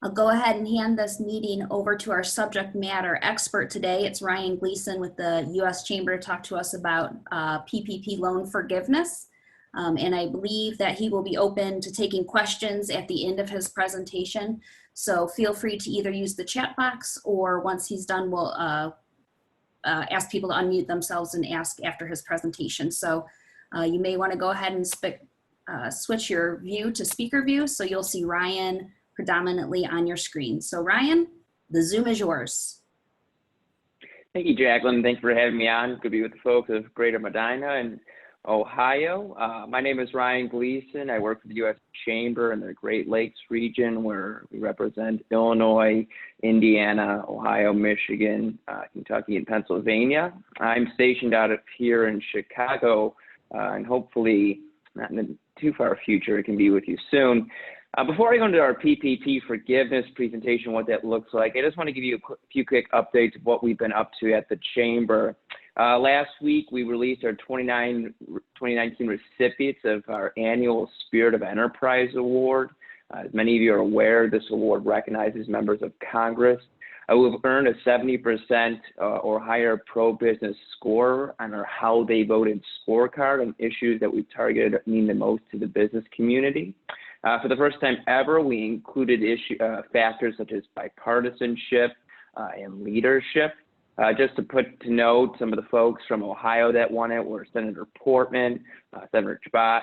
I'll go ahead and hand this meeting over to our subject matter expert today. It's Ryan Gleason with the U.S. Chamber to talk to us about PPP loan forgiveness. And I believe that he will be open to taking questions at the end of his presentation. So feel free to either use the chat box, or once he's done, we'll ask people to unmute themselves and ask after his presentation. So you may want to go ahead and switch your view to speaker view, so you'll see Ryan predominantly on your screen. So Ryan, the Zoom is yours. Thank you, Jacqueline. Thanks for having me on. Good to be with the folks of Greater Medina and Ohio. My name is Ryan Gleason. I work for the U.S. Chamber in the Great Lakes region, where we represent Illinois, Indiana, Ohio, Michigan, Kentucky, and Pennsylvania. I'm stationed out of here in Chicago, and hopefully not in the too far future, it can be with you soon. Before I go into our PPP forgiveness presentation, what that looks like, I just want to give you a few quick updates of what we've been up to at the Chamber. Last week, we released our 2019 recipients of our annual Spirit of Enterprise Award. As many of you are aware, this award recognizes members of Congress who have earned a 70% or higher pro-business score on our How They Voted scorecard on issues that we've targeted mean the most to the business community. For the first time ever, we included factors such as bipartisanship and leadership. Just to put to note, some of the folks from Ohio that won it were Senator Portman, Senator Chabot,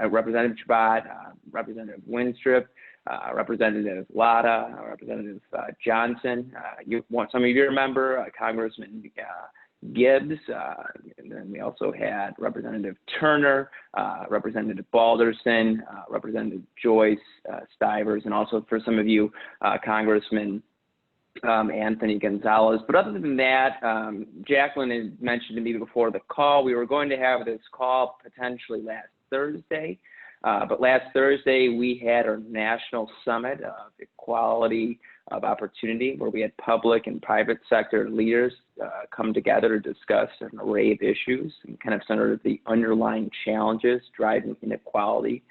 Representative Chabot, Representative Winstrip, Representative Latta, Representative Johnson. Some of you remember Congressman Gibbs, and then we also had Representative Turner, Representative Balderson, Representative Joyce, Stivers, and also for some of you, Congressman Anthony Gonzalez. But other than that, Jacqueline had mentioned to me before the call, we were going to have this call potentially last Thursday. But last Thursday, we had our National Summit of Equality of Opportunity, where we had public and private sector leaders come together to discuss an array of issues and kind of centered the underlying challenges driving inequality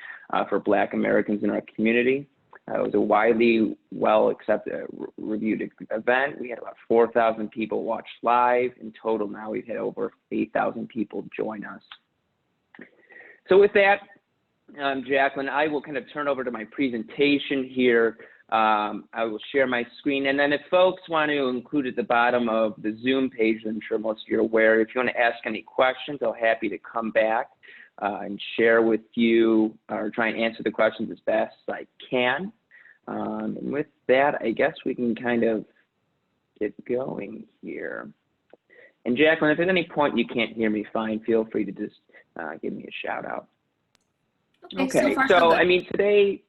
for Black Americans in our community. It was a widely reviewed event. We had about 4,000 people watch live. In total, now we've had over 8,000 people join us. So with that, Jacqueline, I will kind of turn over to my presentation here. I will share my screen, and then if folks want to include at the bottom of the Zoom page, I'm sure most of you are aware, if you want to ask any questions, I'm happy to come back and share with you or try and answer the questions as best as I can. And with that, I guess we can kind of get going here. And Jacqueline, if at any point you can't hear me fine, feel free to just give me a shout out. Okay, so I mean today,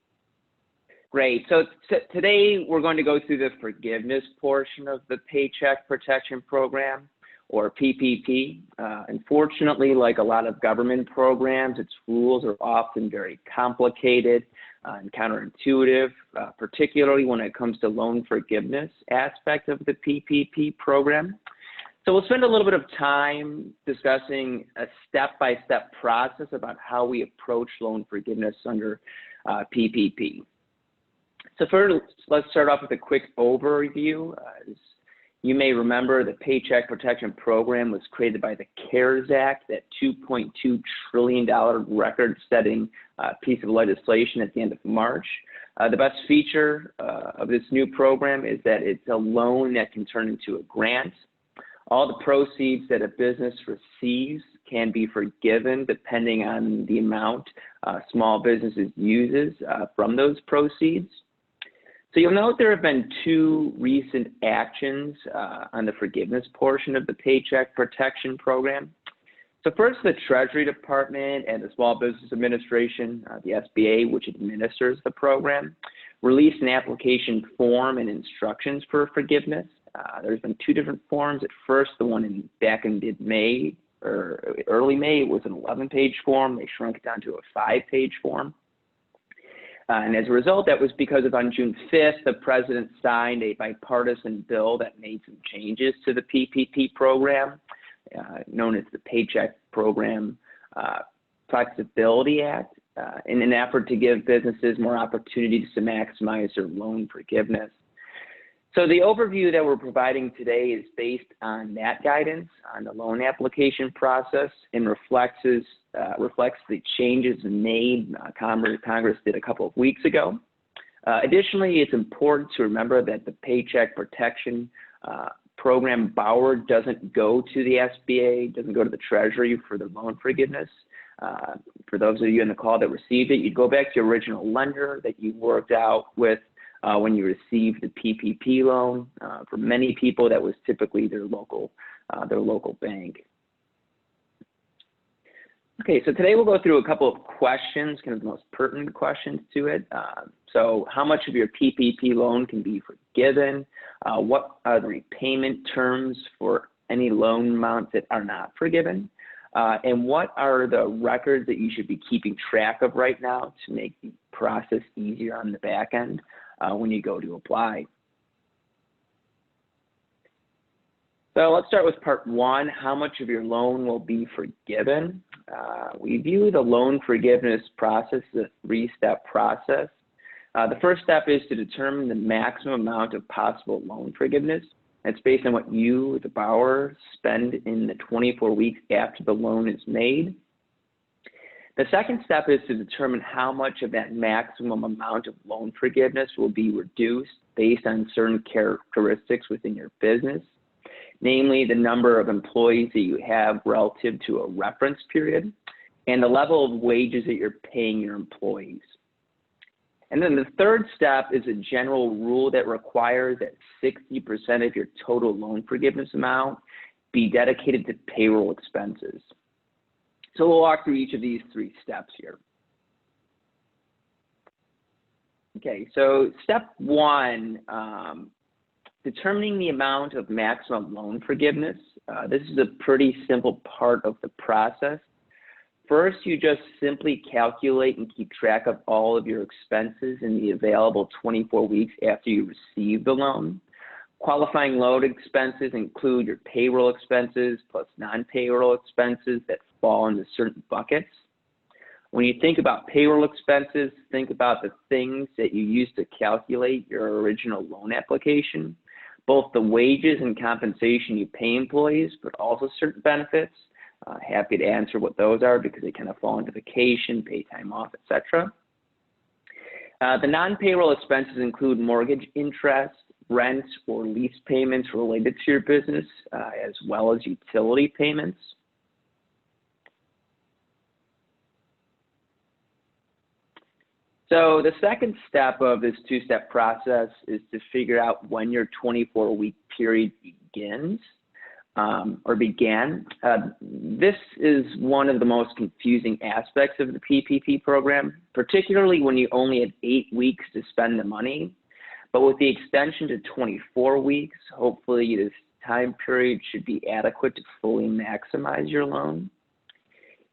great. So today we're going to go through the forgiveness portion of the Paycheck Protection Program, or PPP. Unfortunately, like a lot of government programs, its rules are often very complicated and counterintuitive, particularly when it comes to loan forgiveness aspect of the PPP program. So we'll spend a little bit of time discussing a step-by-step process about how we approach loan forgiveness under PPP. So first, let's start off with a quick overview. As you may remember, the Paycheck Protection Program was created by the CARES Act, that $2.2 trillion record-setting piece of legislation at the end of March. The best feature of this new program is that it's a loan that can turn into a grant. All the proceeds that a business receives can be forgiven depending on the amount small businesses uses from those proceeds. So you'll note there have been two recent actions on the forgiveness portion of the Paycheck Protection Program. So first, the Treasury Department and the Small Business Administration, the SBA, which administers the program, released an application form and instructions for forgiveness. There's been two different forms. At first, the one back in mid-May or early May, it was an 11-page form. They shrunk it down to a 5-page form. And as a result, that was because on June 5th, the president signed a bipartisan bill that made some changes to the PPP program, known as the Paycheck Program Flexibility Act. in an effort to give businesses more opportunities to maximize their loan forgiveness. So the overview that we're providing today is based on that guidance on the loan application process and reflects the changes made Congress did a couple of weeks ago. Additionally, it's important to remember that the Paycheck Protection Program borrower doesn't go to the SBA, doesn't go to the Treasury for the loan forgiveness. For those of you in the call that received it, you'd go back to your original lender that you worked out with when you received the PPP loan. For many people, that was typically their local bank. Okay, so today we'll go through a couple of questions, kind of the most pertinent questions to it. So how much of your PPP loan can be forgiven? What are the repayment terms for any loan amounts that are not forgiven? And what are the records that you should be keeping track of right now to make the process easier on the back end when you go to apply? So let's start with part one, how much of your loan will be forgiven? We view the loan forgiveness process as a three-step process. The first step is to determine the maximum amount of possible loan forgiveness. It's based on what you, the borrower, spend in the 24 weeks after the loan is made. The second step is to determine how much of that maximum amount of loan forgiveness will be reduced based on certain characteristics within your business, namely the number of employees that you have relative to a reference period and the level of wages that you're paying your employees. And then the third step is a general rule that requires that 60% of your total loan forgiveness amount be dedicated to payroll expenses. So we'll walk through each of these three steps here. Okay, so step one, determining the amount of maximum loan forgiveness. This is a pretty simple part of the process. First, you just simply calculate and keep track of all of your expenses in the available 24 weeks after you receive the loan. Qualifying loan expenses include your payroll expenses plus non-payroll expenses that fall into certain buckets. When you think about payroll expenses, think about the things that you use to calculate your original loan application, both the wages and compensation you pay employees, but also certain benefits. Happy to answer what those are because they kind of fall into vacation, pay time off, etc. The non-payroll expenses include mortgage interest, rent, or lease payments related to your business, as well as utility payments. So the second step of this two-step process is to figure out when your 24-week period begins. Or began. This is one of the most confusing aspects of the PPP program, particularly when you only had 8 weeks to spend the money. But with the extension to 24 weeks, hopefully this time period should be adequate to fully maximize your loan.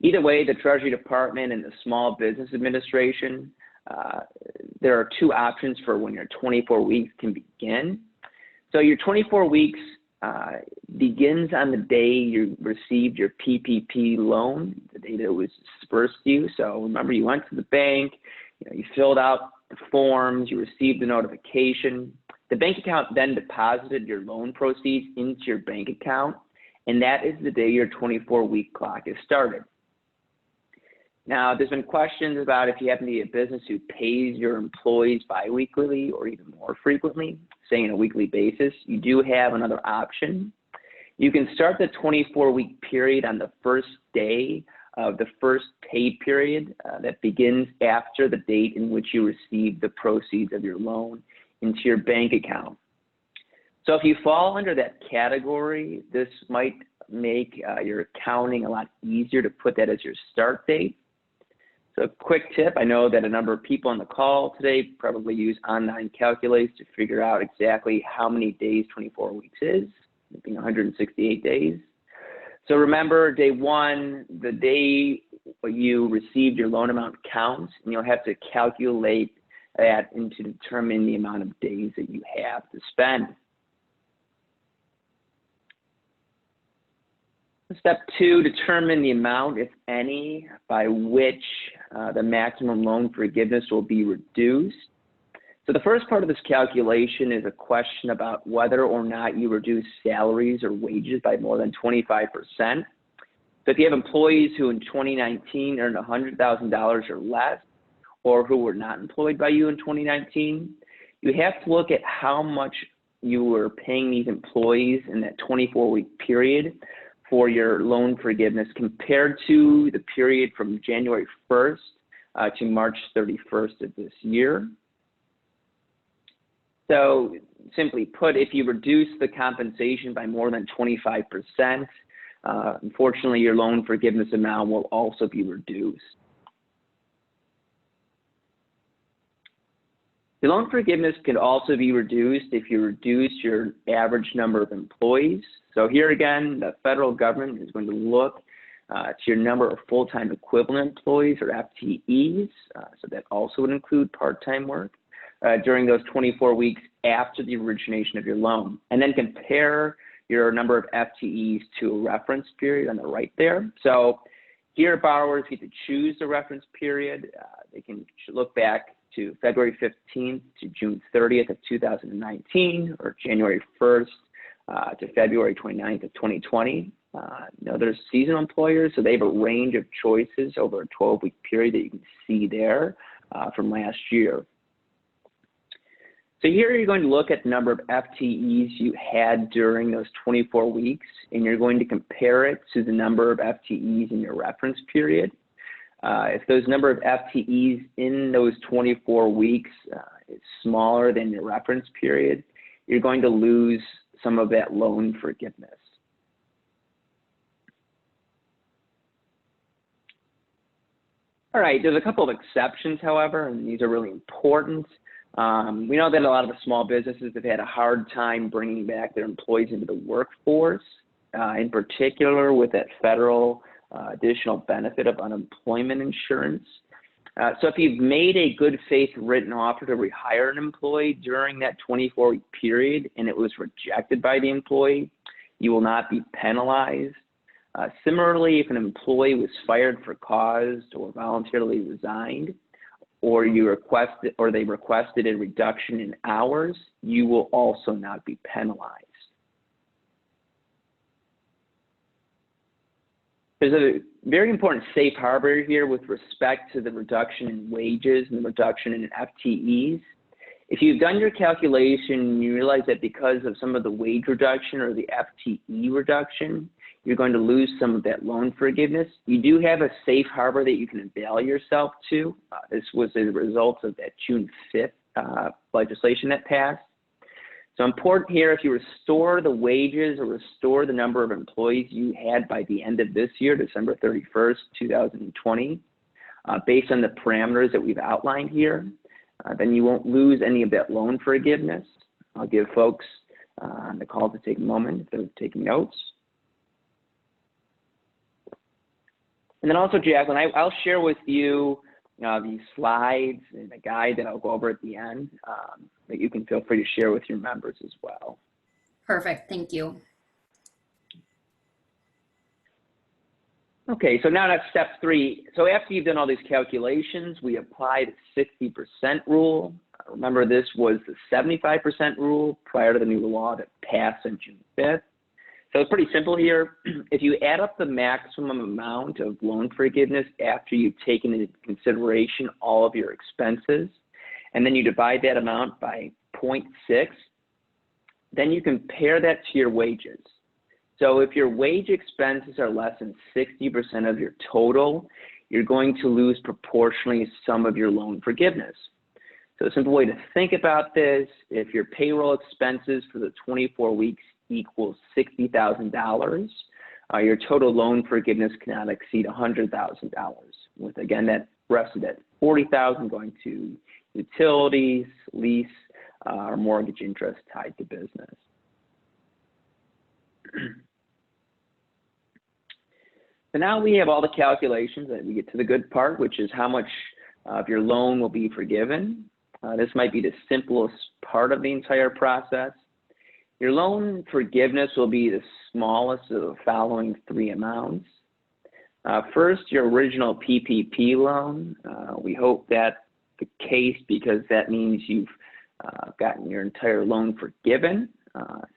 Either way, the Treasury Department and the Small Business Administration, there are two options for when your 24 weeks can begin. So your 24 weeks begins on the day you received your PPP loan, the day that it was dispersed to you. So remember, you went to the bank, you filled out the forms, you received the notification. The bank account then deposited your loan proceeds into your bank account, and that is the day your 24-week clock is started. Now, there's been questions about if you happen to be a business who pays your employees biweekly or even more frequently, say on a weekly basis, you do have another option. You can start the 24-week period on the first day of the first pay period that begins after the date in which you receive the proceeds of your loan into your bank account. So if you fall under that category, this might make your accounting a lot easier to put that as your start date. So quick tip, I know that a number of people on the call today probably use online calculators to figure out exactly how many days 24 weeks is, being 168 days. So remember, day one, the day you received your loan amount counts, and you'll have to calculate that to determine the amount of days that you have to spend. Step two, determine the amount, if any, by which the maximum loan forgiveness will be reduced. So the first part of this calculation is a question about whether or not you reduce salaries or wages by more than 25%. So if you have employees who in 2019 earned $100,000 or less, or who were not employed by you in 2019, you have to look at how much you were paying these employees in that 24-week period for your loan forgiveness compared to the period from January 1st to March 31st of this year. So simply put, if you reduce the compensation by more than 25%, unfortunately, your loan forgiveness amount will also be reduced. The loan forgiveness can also be reduced if you reduce your average number of employees. So here again, the federal government is going to look to your number of full-time equivalent employees, or FTEs, so that also would include part-time work, during those 24 weeks after the origination of your loan, and then compare your number of FTEs to a reference period on the right there. So here borrowers get to choose the reference period. They can look back to February 15th to June 30th of 2019, or January 1st to February 29th of 2020. There's seasonal employers, so they have a range of choices over a 12-week period that you can see there from last year. So here you're going to look at the number of FTEs you had during those 24 weeks, and you're going to compare it to the number of FTEs in your reference period. If those number of FTEs in those 24 weeks is smaller than your reference period, you're going to lose some of that loan forgiveness. All right, there's a couple of exceptions, however, and these are really important. We know that a lot of the small businesses have had a hard time bringing back their employees into the workforce, in particular with that federal additional benefit of unemployment insurance. So if you've made a good faith written offer to rehire an employee during that 24-week period and it was rejected by the employee, you will not be penalized. Similarly, if an employee was fired for cause or voluntarily resigned, or they requested a reduction in hours, you will also not be penalized. There's a very important safe harbor here with respect to the reduction in wages and the reduction in FTEs. If you've done your calculation and you realize that because of some of the wage reduction or the FTE reduction, you're going to lose some of that loan forgiveness, you do have a safe harbor that you can avail yourself to. This was a result of that June 5th legislation that passed. So important here, if you restore the wages or restore the number of employees you had by the end of this year, December 31st, 2020, based on the parameters that we've outlined here, then you won't lose any of that loan forgiveness. I'll give folks on the call to take a moment if they're taking notes. And then also, Jacqueline, I'll share with you these slides and a guide that I'll go over at the end that you can feel free to share with your members as well. Perfect, thank you. Okay, so now that's step 3. So after you've done all these calculations, we apply the 60% rule. Remember, this was the 75% rule prior to the new law that passed on June 5th. So it's pretty simple here. If you add up the maximum amount of loan forgiveness after you've taken into consideration all of your expenses, and then you divide that amount by 0.6, then you compare that to your wages. So if your wage expenses are less than 60% of your total, you're going to lose proportionally some of your loan forgiveness. So a simple way to think about this, if your payroll expenses for the 24 weeks equals $60,000, your total loan forgiveness cannot exceed $100,000, with again that rest of that $40,000 going to utilities, lease, or mortgage interest tied to business. So now we have all the calculations, and we get to the good part, which is how much of your loan will be forgiven. This might be the simplest part of the entire process. Your loan forgiveness will be the smallest of the following 3 amounts. First, your original PPP loan. We hope that's the case because that means you've gotten your entire loan forgiven.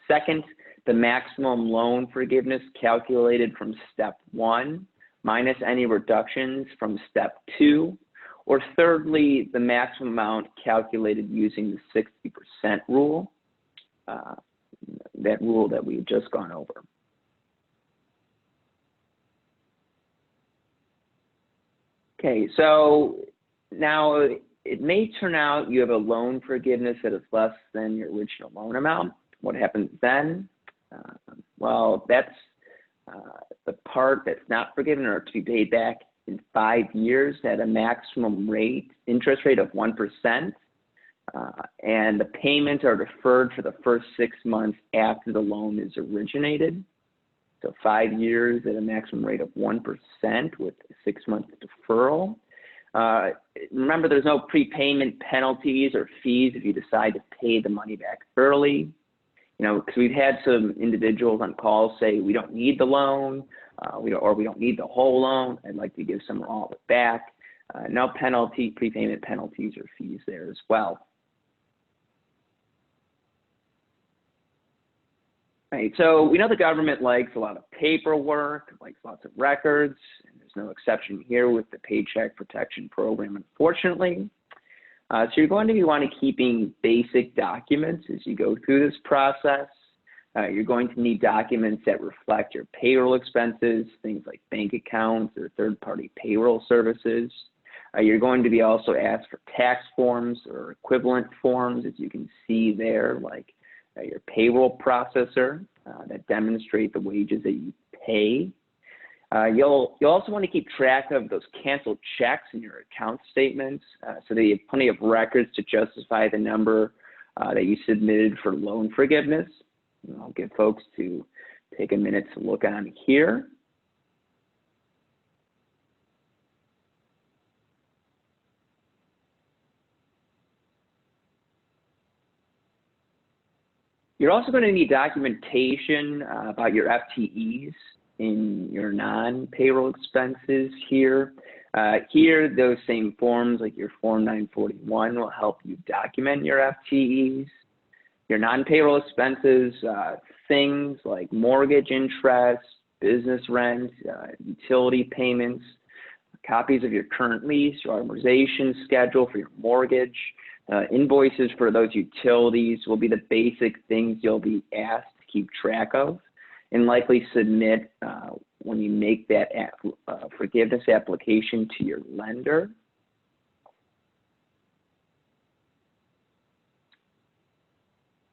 Second, the maximum loan forgiveness calculated from step 1 minus any reductions from step 2. Or thirdly, the maximum amount calculated using the 60% rule, that rule that we've just gone over. Okay, so now it may turn out you have a loan forgiveness that is less than your original loan amount. What happens then? Well, that's the part that's not forgiven or to be paid back in 5 years at a maximum rate, interest rate of 1%. And the payments are deferred for the first 6 months after the loan is originated. So 5 years at a maximum rate of 1% with 6 months deferral. Remember, there's no prepayment penalties or fees if you decide to pay the money back early. You know, because we've had some individuals on calls say, we don't need the loan, we don't need the whole loan. I'd like to give some all of it back. No penalty, prepayment penalties or fees there as well. Right, so we know the government likes a lot of paperwork, likes lots of records, and there's no exception here with the Paycheck Protection Program, unfortunately. So you're going to be wanting keeping basic documents as you go through this process. You're going to need documents that reflect your payroll expenses, things like bank accounts or third-party payroll services. You're going to be also asked for tax forms or equivalent forms, as you can see there, like your payroll processor that demonstrate the wages that you pay. You'll also want to keep track of those canceled checks in your account statements so that you have plenty of records to justify the number that you submitted for loan forgiveness. And I'll get folks to take a minute to look on here. You're also going to need documentation about your FTEs in your non-payroll expenses here. Here, those same forms like your Form 941 will help you document your FTEs. Your non-payroll expenses, things like mortgage interest, business rent, utility payments, copies of your current lease, your amortization schedule for your mortgage, invoices for those utilities will be the basic things you'll be asked to keep track of and likely submit when you make that forgiveness application to your lender.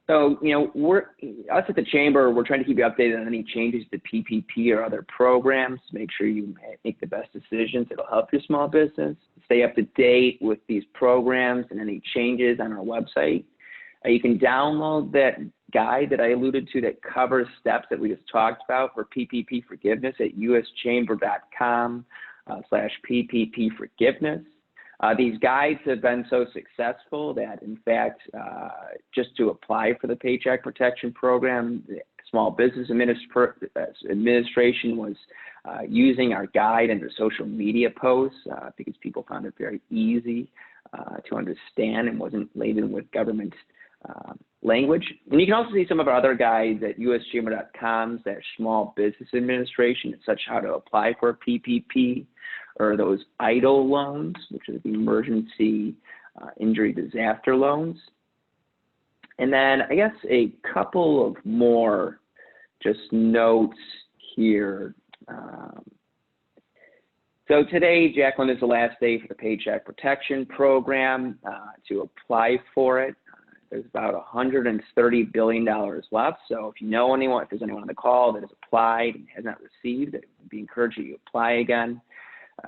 So, you know, us at the Chamber, we're trying to keep you updated on any changes to PPP or other programs to make sure you make the best decisions that'll help your small business. Stay up to date with these programs and any changes on our website. You can download that guide that I alluded to that covers steps that we just talked about for PPP forgiveness at uschamber.com/PPP forgiveness. These guides have been so successful that, in fact, just to apply for the Paycheck Protection Program, the Small Business Administration was using our guide in their social media posts because people found it very easy to understand and wasn't laden with government language. And you can also see some of our other guides at uschamber.com/Small Business Administration, such how to apply for a PPP, or those EIDL loans, which are the emergency injury disaster loans. And then I guess a couple of more just notes here. So today, Jacqueline, is the last day for the Paycheck Protection Program. To apply for it, there's about $130 billion left. So if you know anyone, if there's anyone on the call that has applied and has not received it, would be encouraged you apply again.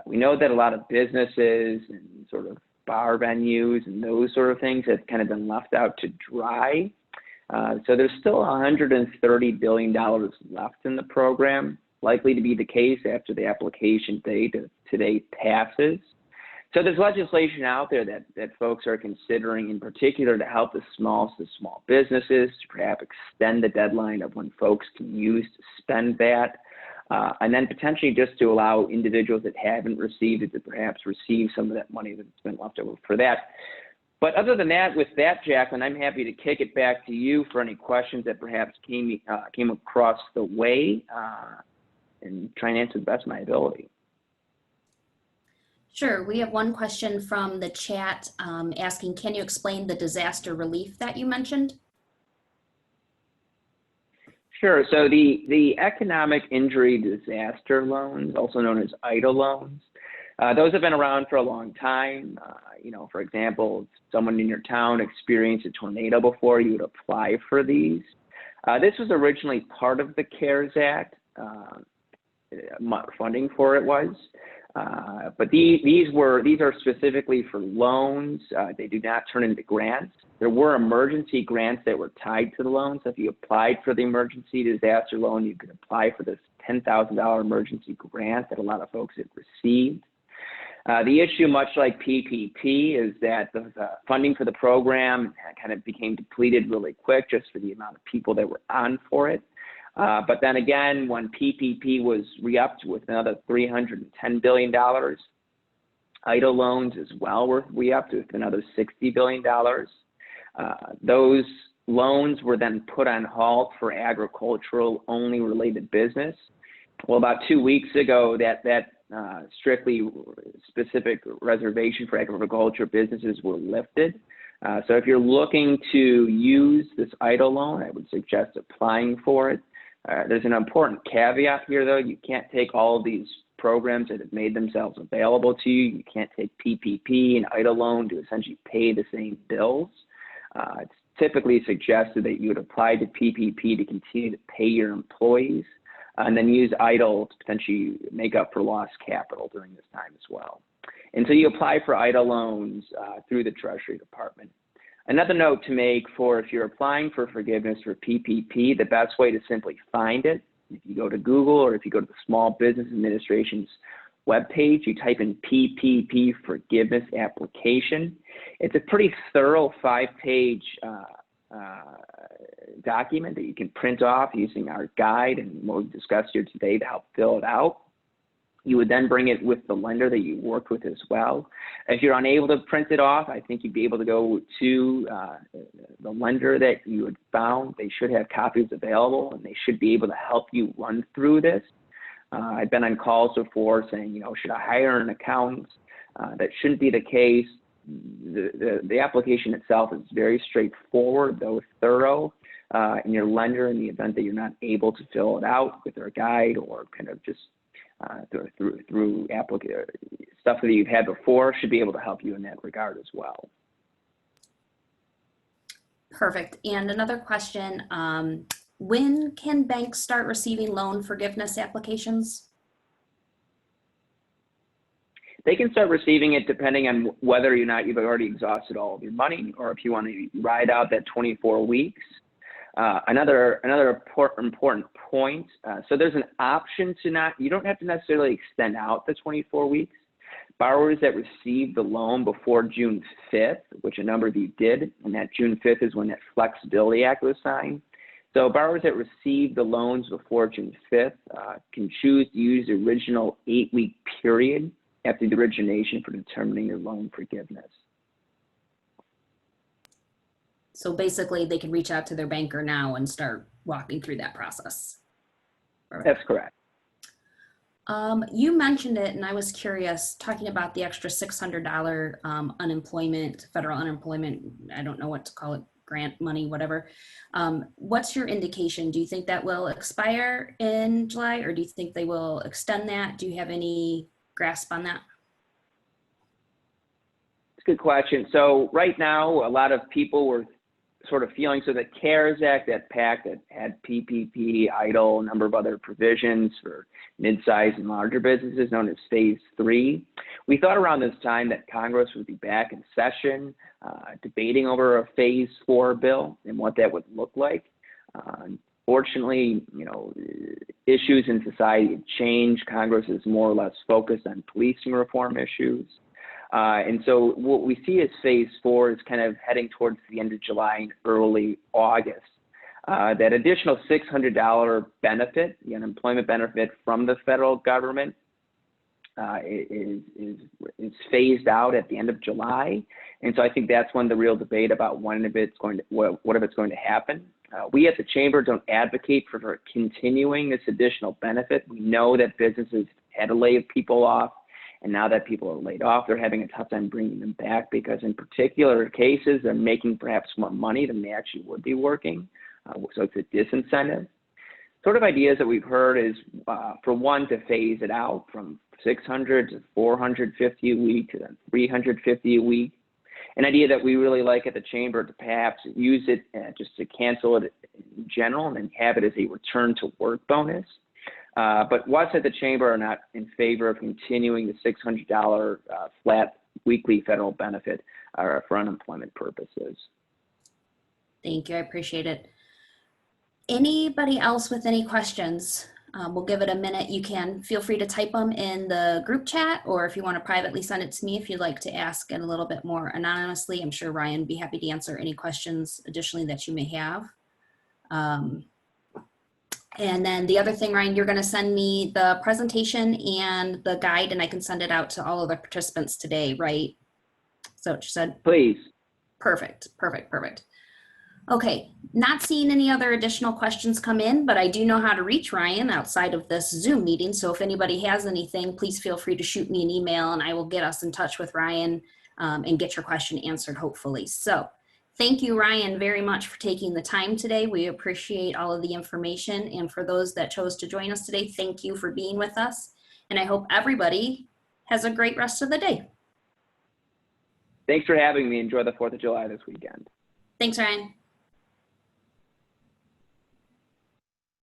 We know that a lot of businesses and sort of bar venues and those sort of things have kind of been left out to dry. So there's still $130 billion left in the program, likely to be the case after the application date today passes. So there's legislation out there that folks are considering, in particular, to help the small businesses to perhaps extend the deadline of when folks can use to spend that. and then potentially just to allow individuals that haven't received it to perhaps receive some of that money that's been left over for that. But other than that, with that, Jacqueline, I'm happy to kick it back to you for any questions that perhaps came across the way, and try and answer the best of my ability. Sure. We have one question from the chat asking, can you explain the disaster relief that you mentioned? Sure. So the economic injury disaster loans, also known as EIDL loans, those have been around for a long time. You know, for example, if someone in your town experienced a tornado before, you would apply for these. This was originally part of the CARES Act, funding for it was. But these are specifically for loans. They do not turn into grants. There were emergency grants that were tied to the loans. So if you applied for the emergency disaster loan, you could apply for this $10,000 emergency grant that a lot of folks had received. The issue, much like PPP, is that the funding for the program kind of became depleted really quick just for the amount of people that were on for it. But then again, when PPP was re-upped with another $310 billion, EIDL loans as well were re-upped with another $60 billion. Those loans were then put on halt for agricultural only related business. Well, about 2 weeks ago, that strictly specific reservation for agriculture businesses were lifted. So if you're looking to use this EIDL loan, I would suggest applying for it. There's an important caveat here, though. You can't take all of these programs that have made themselves available to you. You can't take PPP and EIDL loan to essentially pay the same bills. It's typically suggested that you would apply to PPP to continue to pay your employees, and then use EIDL to potentially make up for lost capital during this time as well. And so you apply for EIDL loans through the Treasury Department. Another note to make for if you're applying for forgiveness for PPP, the best way to simply find it, if you go to Google or if you go to the Small Business Administration's webpage, you type in PPP forgiveness application. It's a pretty thorough 5-page document that you can print off using our guide and what we've discussed here today to help fill it out. You would then bring it with the lender that you worked with as well. If you're unable to print it off, I think you'd be able to go to the lender that you had found. They should have copies available, and they should be able to help you run through this. I've been on calls before saying, you know, should I hire an accountant? That shouldn't be the case. The application itself is very straightforward, though thorough. And your lender, in the event that you're not able to fill it out with their guide or kind of just through stuff that you've had before, should be able to help you in that regard as well. Perfect. And another question, when can banks start receiving loan forgiveness applications? They can start receiving it depending on whether or not you've already exhausted all of your money or if you want to ride out that 24 weeks. Another important point, so there's an option to you don't have to necessarily extend out the 24 weeks. Borrowers that received the loan before June 5th, which a number of you did, and that June 5th is when that Flexibility Act was signed. So borrowers that received the loans before June 5th can choose to use the original 8-week period after the origination for determining their loan forgiveness. So basically, they can reach out to their banker now and start walking through that process. That's correct. You mentioned it, and I was curious, talking about the extra $600 unemployment, federal unemployment, I don't know what to call it, grant money, whatever. What's your indication? Do you think that will expire in July, or do you think they will extend that? Do you have any grasp on that? It's a good question. So right now, a lot of people were sort of feeling, so the CARES Act, that PAC that had PPP, EIDL, a number of other provisions for mid-sized and larger businesses known as Phase 3. We thought around this time that Congress would be back in session, debating over a Phase 4 bill and what that would look like. Fortunately, you know, issues in society have changed. Congress is more or less focused on policing reform issues. And so what we see as Phase 4 is kind of heading towards the end of July and early August. That additional $600 benefit, the unemployment benefit from the federal government, is phased out at the end of July, and so I think that's when the real debate about what if it's going to happen. We at the Chamber don't advocate for continuing this additional benefit. We know that businesses had to lay people off, and now that people are laid off, they're having a tough time bringing them back because in particular cases, they're making perhaps more money than they actually would be working. So it's a disincentive. Sort of ideas that we've heard is, for one, to phase it out from 600 to 450 a week to then 350 a week. An idea that we really like at the Chamber to perhaps use it just to cancel it in general and then have it as a return to work bonus. But us at the Chamber are not in favor of continuing the $600 flat weekly federal benefit for unemployment purposes. Thank you. I appreciate it. Anybody else with any questions? We'll give it a minute. You can feel free to type them in the group chat, or if you want to privately send it to me if you'd like to ask it a little bit more anonymously. I'm sure Ryan would be happy to answer any questions additionally that you may have. And then the other thing, Ryan, you're going to send me the presentation and the guide, and I can send it out to all of the participants today, right? So what you said? Please. Perfect, perfect, perfect. Okay, not seeing any other additional questions come in, but I do know how to reach Ryan outside of this Zoom meeting. So if anybody has anything, please feel free to shoot me an email and I will get us in touch with Ryan and get your question answered, hopefully. So thank you, Ryan, very much for taking the time today. We appreciate all of the information. And for those that chose to join us today, thank you for being with us. And I hope everybody has a great rest of the day. Thanks for having me. Enjoy the 4th of July this weekend. Thanks, Ryan.